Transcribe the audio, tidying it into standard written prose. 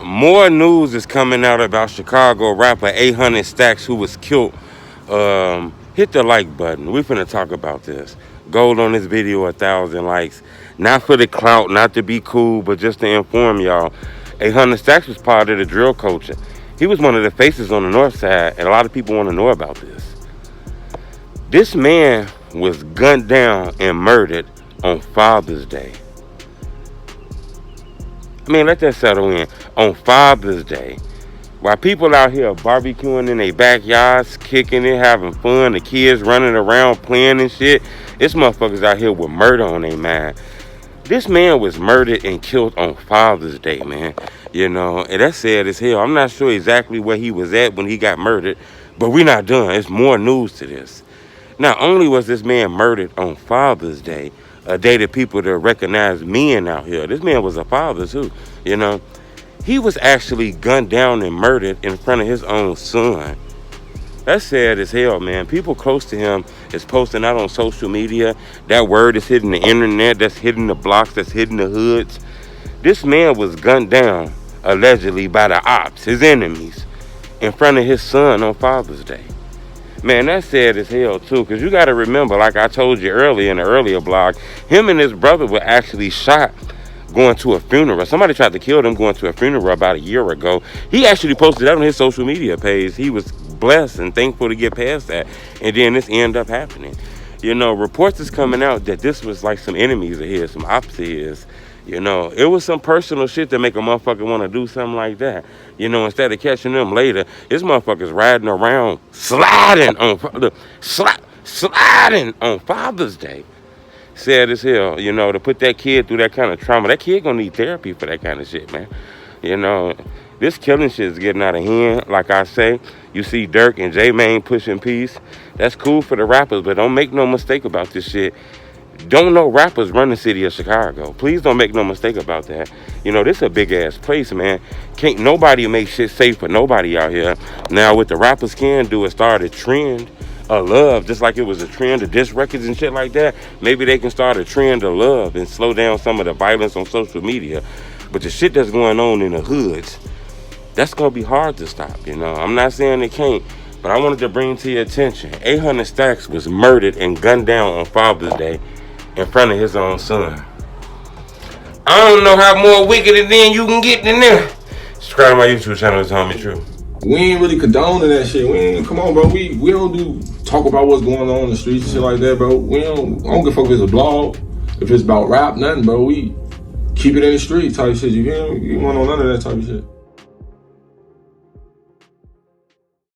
More news is coming out about Chicago rapper 800 Stacks who was killed. Hit the like button. We finna talk about this. Gold on this video, 1,000 likes. Not for the clout, not to be cool, but just to inform y'all. 800 Stacks was part of the drill culture. He was one of the faces on the north side, and a lot of people want to know about this. This man was gunned down and murdered on Father's Day. I mean, let that settle in. On Father's Day. While people out here barbecuing in their backyards, kicking it, having fun, the kids running around playing and shit, this motherfuckers out here with murder on their mind. This man was murdered and killed on Father's Day, man. You know, and that's sad as hell. I'm not sure exactly where he was at when he got murdered, but we're not done. It's more news to this. Not only was this man murdered on Father's Day, a day that people that recognize men out here, this man was a father too, you know. He was actually gunned down and murdered in front of his own son. That's sad as hell, man. People close to him is posting out on social media. That word is hitting the internet, that's hitting the blocks, that's hitting the hoods. This man was gunned down, allegedly, by the ops, his enemies, in front of his son on Father's Day. Man, that's sad as hell, too, because you got to remember, like I told you earlier in the earlier blog, him and his brother were actually shot going to a funeral. Somebody tried to kill them going to a funeral about a year ago. He actually posted that on his social media page. He was blessed and thankful to get past that, and then this ended up happening. You know, reports is coming out that this was like some enemies of his, some ops of his. You know, it was some personal shit that make a motherfucker want to do something like that. You know, instead of catching them later, this motherfucker's riding around sliding on Father's Day. Sad as hell, you know, to put that kid through that kind of trauma. That kid gonna need therapy for that kind of shit, man. You know, this killing shit is getting out of hand. Like I say, you see Dirk and J-Mane pushing peace. That's cool for the rappers, but don't make no mistake about this shit. Don't no rappers run the city of Chicago. Please don't make no mistake about that. You know, this a big ass place, man. Can't nobody make shit safe for nobody out here. Now, what the rappers can do is start a trend of love, just like it was a trend of diss records and shit like that. Maybe they can start a trend of love and slow down some of the violence on social media. But the shit that's going on in the hoods, that's gonna be hard to stop, you know. I'm not saying it can't, but I wanted to bring to your attention, 800 Stacks was murdered and gunned down on Father's Day in front of his own son. I don't know how more wicked than you can get than that. Subscribe to my YouTube channel, it's Homie True. We ain't really condoning that shit. Come on, bro. We don't do talk about what's going on in the streets and shit like that, bro. I don't give a fuck if it's a blog, if it's about rap, nothing, bro. We keep it in the street type shit. You hear me? You want on none of that type of shit.